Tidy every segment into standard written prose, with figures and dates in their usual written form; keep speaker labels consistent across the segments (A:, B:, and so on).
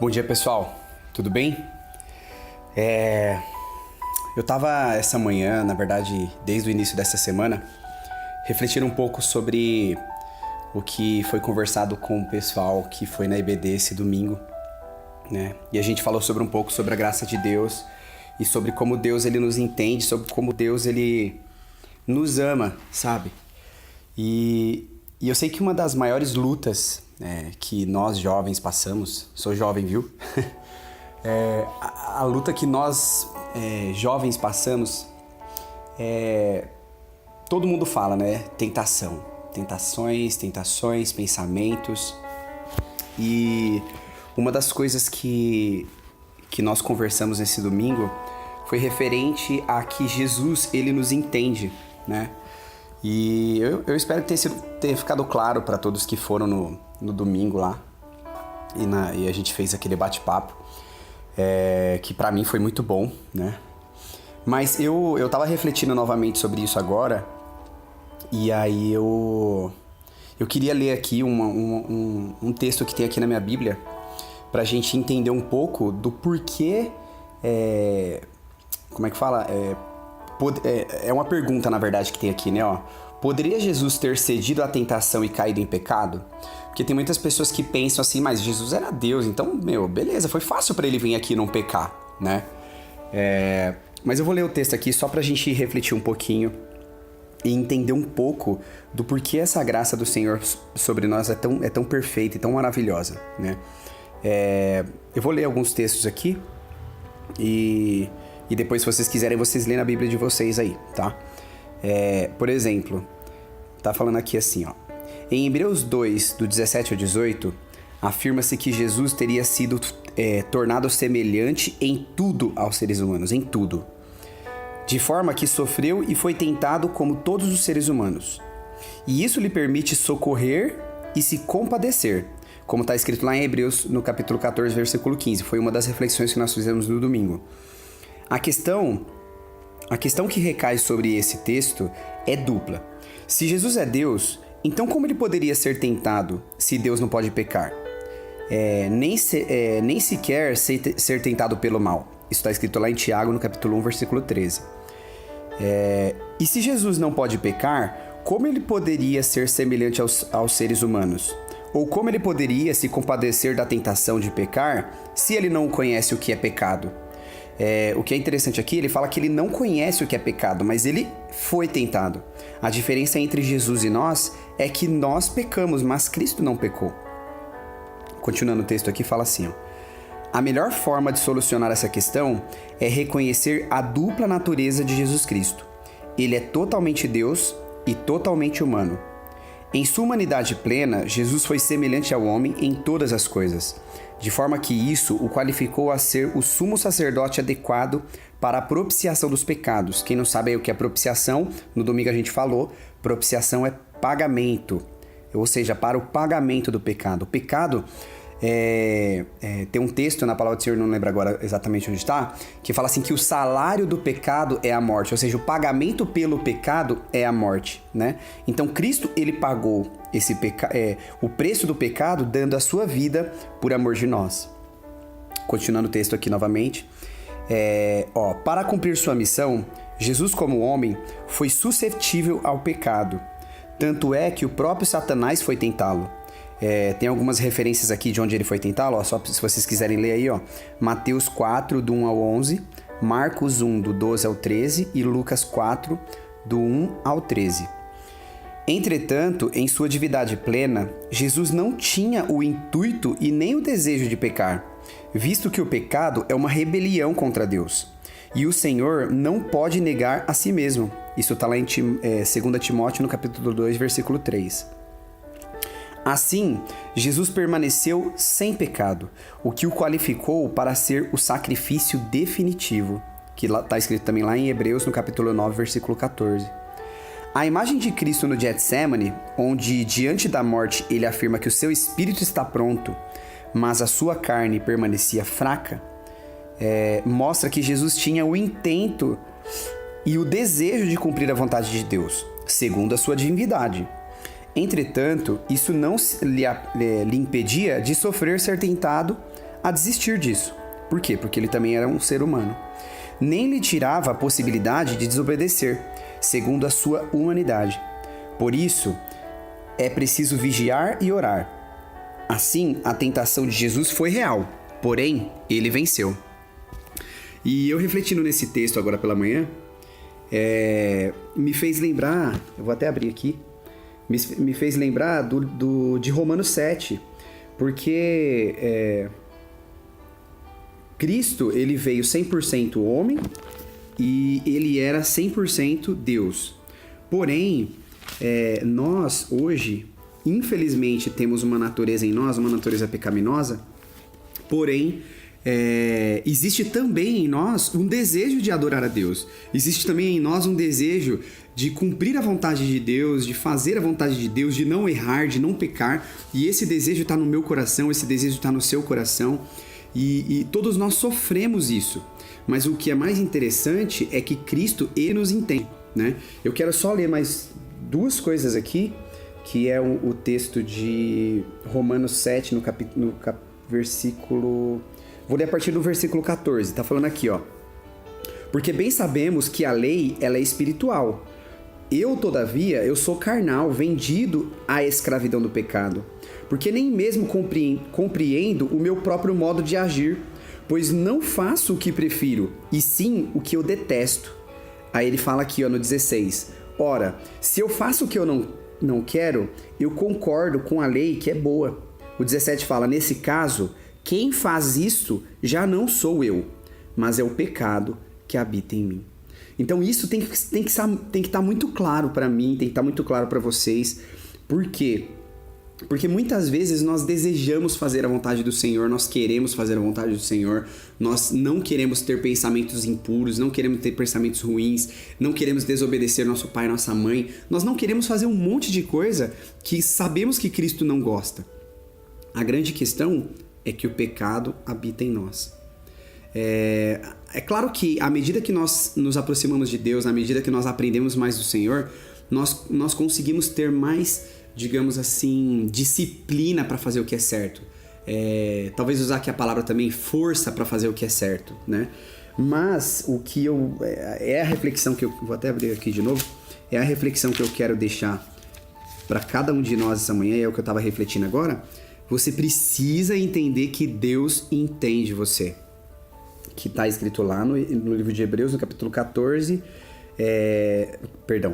A: Bom dia, pessoal. Tudo bem? Eu tava essa manhã, na verdade, desde o início dessa semana, refletindo um pouco sobre o que foi conversado com o pessoal que foi na EBD esse domingo, né? E a gente falou sobre um pouco sobre a graça de Deus e sobre como Deus ele nos entende, sobre como Deus ele nos ama, sabe? E eu sei que uma das maiores lutas que nós jovens passamos, sou jovem, viu? A luta que nós jovens passamos, todo mundo fala, né? Tentação. Tentações, pensamentos. E uma das coisas que nós conversamos nesse domingo foi referente a que Jesus, ele nos entende, né? E eu espero que tenha ficado claro para todos que foram no domingo lá. E a gente fez aquele bate-papo, que para mim foi muito bom, né? Mas eu tava refletindo novamente sobre isso agora. E aí eu queria ler aqui um texto que tem aqui na minha Bíblia pra gente entender um pouco do porquê... como é que fala? É uma pergunta, na verdade, que tem aqui, né? Poderia Jesus ter cedido à tentação e caído em pecado? Porque tem muitas pessoas que pensam assim, mas Jesus era Deus, então, beleza, foi fácil pra ele vir aqui e não pecar, né? Mas eu vou ler o texto aqui só pra gente refletir um pouquinho e entender um pouco do porquê essa graça do Senhor sobre nós é tão perfeita e tão maravilhosa, né? Eu vou ler alguns textos aqui e depois, se vocês quiserem, vocês lêem na Bíblia de vocês aí, tá? Por exemplo, tá falando aqui assim, ó. Em Hebreus 2, do 17 ao 18, afirma-se que Jesus teria sido tornado semelhante em tudo aos seres humanos, em tudo. De forma que sofreu e foi tentado como todos os seres humanos. E isso lhe permite socorrer e se compadecer, como está escrito lá em Hebreus, no capítulo 14, versículo 15. Foi uma das reflexões que nós fizemos no domingo. A questão que recai sobre esse texto é dupla. Se Jesus é Deus, então como ele poderia ser tentado se Deus não pode pecar? Nem sequer ser tentado pelo mal. Isso está escrito lá em Tiago, no capítulo 1, versículo 13. E se Jesus não pode pecar, como ele poderia ser semelhante aos seres humanos? Ou como ele poderia se compadecer da tentação de pecar se ele não conhece o que é pecado? O que é interessante aqui, ele fala que ele não conhece o que é pecado, mas ele foi tentado. A diferença entre Jesus e nós é que nós pecamos, mas Cristo não pecou. Continuando o texto aqui, fala assim, ó. A melhor forma de solucionar essa questão é reconhecer a dupla natureza de Jesus Cristo. Ele é totalmente Deus e totalmente humano. Em sua humanidade plena, Jesus foi semelhante ao homem em todas as coisas, de forma que isso o qualificou a ser o sumo sacerdote adequado para a propiciação dos pecados. Quem não sabe aí o que é propiciação, no domingo a gente falou, propiciação é pagamento, ou seja, para o pagamento do pecado. O pecado, tem um texto na palavra do Senhor, não lembro agora exatamente onde está, que fala assim que o salário do pecado é a morte, ou seja, o pagamento pelo pecado é a morte, né? Então Cristo, ele pagou o preço do pecado dando a sua vida por amor de nós. Continuando o texto aqui novamente, para cumprir sua missão, Jesus como homem foi suscetível ao pecado, tanto é que o próprio Satanás foi tentá-lo. Tem algumas referências aqui de onde ele foi tentá-lo, só se vocês quiserem ler aí, ó. Mateus 4, do 1 ao 11, Marcos 1, do 12 ao 13 e Lucas 4, do 1 ao 13. Entretanto, em sua divindade plena, Jesus não tinha o intuito e nem o desejo de pecar, visto que o pecado é uma rebelião contra Deus. E o Senhor não pode negar a si mesmo. Isso está lá em 2 Timóteo, no capítulo 2, versículo 3. Assim, Jesus permaneceu sem pecado, o que o qualificou para ser o sacrifício definitivo, que está escrito também lá em Hebreus, no capítulo 9, versículo 14. A imagem de Cristo no Getsemane, onde diante da morte ele afirma que o seu espírito está pronto, mas a sua carne permanecia fraca, mostra que Jesus tinha o intento e o desejo de cumprir a vontade de Deus, segundo a sua divindade. Entretanto, isso não lhe impedia de ser tentado a desistir disso. Por quê? Porque ele também era um ser humano. Nem lhe tirava a possibilidade de desobedecer, segundo a sua humanidade. Por isso, é preciso vigiar e orar. Assim, a tentação de Jesus foi real, porém, ele venceu. E eu refletindo nesse texto agora pela manhã, me fez lembrar, eu vou até abrir aqui, me fez lembrar de Romanos 7, porque Cristo, ele veio 100% homem e ele era 100% Deus. Porém, nós hoje, infelizmente, temos uma natureza em nós, uma natureza pecaminosa, porém, existe também em nós um desejo de adorar a Deus. Existe também em nós um desejo de cumprir a vontade de Deus, de fazer a vontade de Deus, de não errar, de não pecar. E esse desejo está no meu coração, esse desejo está no seu coração. E todos nós sofremos isso. Mas o que é mais interessante é que Cristo, ele nos entende, né? Eu quero só ler mais duas coisas aqui, que é o texto de Romanos 7, no versículo... Vou ler a partir do versículo 14, tá falando aqui, ó. Porque bem sabemos que a lei, ela é espiritual. Eu, todavia, eu sou carnal, vendido à escravidão do pecado. Porque nem mesmo compreendo o meu próprio modo de agir, pois não faço o que prefiro, e sim o que eu detesto. Aí ele fala aqui, ó, no 16. Ora, se eu faço o que eu não quero, eu concordo com a lei que é boa. O 17 fala, nesse caso... Quem faz isso já não sou eu, mas é o pecado que habita em mim. Então isso tem que estar muito claro para mim, tem que estar muito claro para vocês. Por quê? Porque muitas vezes nós desejamos fazer a vontade do Senhor, nós queremos fazer a vontade do Senhor, nós não queremos ter pensamentos impuros, não queremos ter pensamentos ruins, não queremos desobedecer nosso pai e nossa mãe, nós não queremos fazer um monte de coisa que sabemos que Cristo não gosta. A grande questão é que o pecado habita em nós. É claro que à medida que nós nos aproximamos de Deus, à medida que nós aprendemos mais do Senhor, nós conseguimos ter mais, digamos assim, disciplina para fazer o que é certo. Talvez usar aqui a palavra também, força para fazer o que é certo, né? Mas o que a reflexão que eu... Vou até abrir aqui de novo. É a reflexão que eu quero deixar para cada um de nós essa manhã, é o que eu estava refletindo agora. Você precisa entender que Deus entende você. Que está escrito lá no livro de Hebreus, no capítulo 14,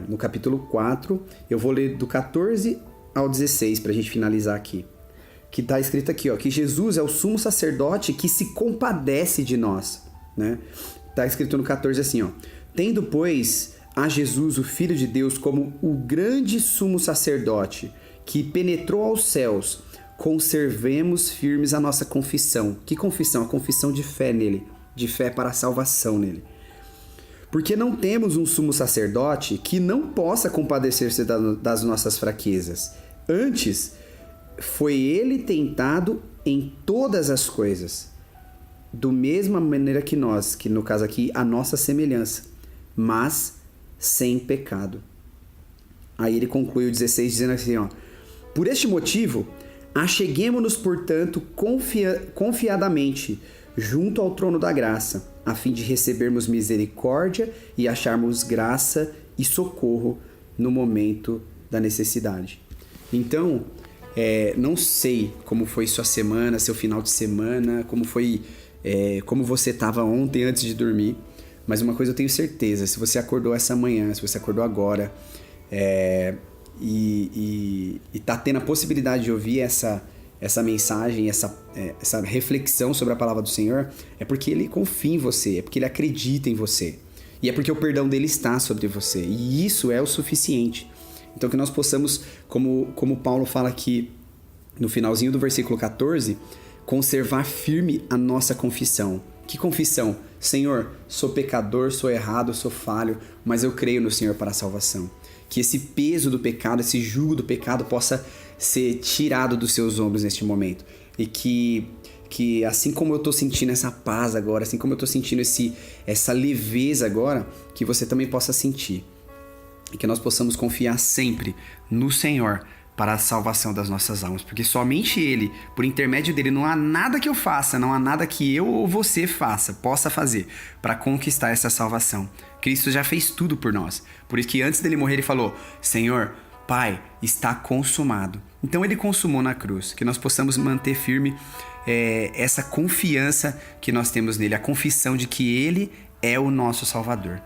A: no capítulo 4, eu vou ler do 14 ao 16 para a gente finalizar aqui. Que está escrito aqui, ó, que Jesus é o sumo sacerdote que se compadece de nós, né? Está escrito no 14 assim, ó. Tendo, pois, a Jesus, o Filho de Deus, como o grande sumo sacerdote que penetrou aos céus, conservemos firmes a nossa confissão. Que confissão? A confissão de fé nele, de fé para a salvação nele. Porque não temos um sumo sacerdote que não possa compadecer-se das nossas fraquezas. Antes, foi ele tentado em todas as coisas, do mesma maneira que nós, que no caso aqui, a nossa semelhança, mas sem pecado. Aí ele conclui o 16 dizendo assim, ó, por este motivo, acheguemo-nos, portanto, confiadamente junto ao trono da graça, a fim de recebermos misericórdia e acharmos graça e socorro no momento da necessidade. Então, não sei como foi sua semana, seu final de semana, como você estava ontem antes de dormir, mas uma coisa eu tenho certeza, se você acordou essa manhã, se você acordou agora, e tá tendo a possibilidade de ouvir essa mensagem, essa reflexão sobre a palavra do Senhor, é porque Ele confia em você, é porque Ele acredita em você. E é porque o perdão dele está sobre você. E isso é o suficiente. Então que nós possamos, como Paulo fala aqui no finalzinho do versículo 14, conservar firme a nossa confissão. Que confissão? Senhor, sou pecador, sou errado, sou falho, mas eu creio no Senhor para a salvação. Que esse peso do pecado, esse jugo do pecado possa ser tirado dos seus ombros neste momento. E que assim como eu estou sentindo essa paz agora, assim como eu estou sentindo essa leveza agora, que você também possa sentir. E que nós possamos confiar sempre no Senhor para a salvação das nossas almas, porque somente Ele, por intermédio dele, não há nada que eu faça, não há nada que eu ou você possa fazer para conquistar essa salvação. Cristo já fez tudo por nós. Por isso que antes dele morrer ele falou: Senhor, Pai, está consumado. Então ele consumou na cruz, que nós possamos manter firme essa confiança que nós temos nele, a confissão de que ele é o nosso Salvador.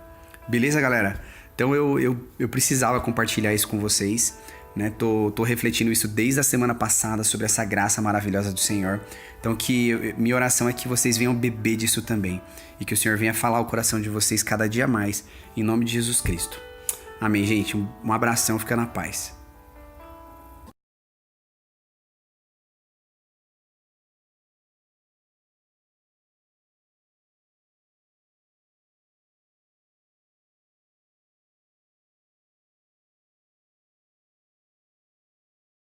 A: Beleza, galera? Então eu precisava compartilhar isso com vocês, né? Tô refletindo isso desde a semana passada sobre essa graça maravilhosa do Senhor. Então minha oração é que vocês venham beber disso também e que o Senhor venha falar ao coração de vocês cada dia mais, em nome de Jesus Cristo. Amém, gente? Um abração, fica na paz.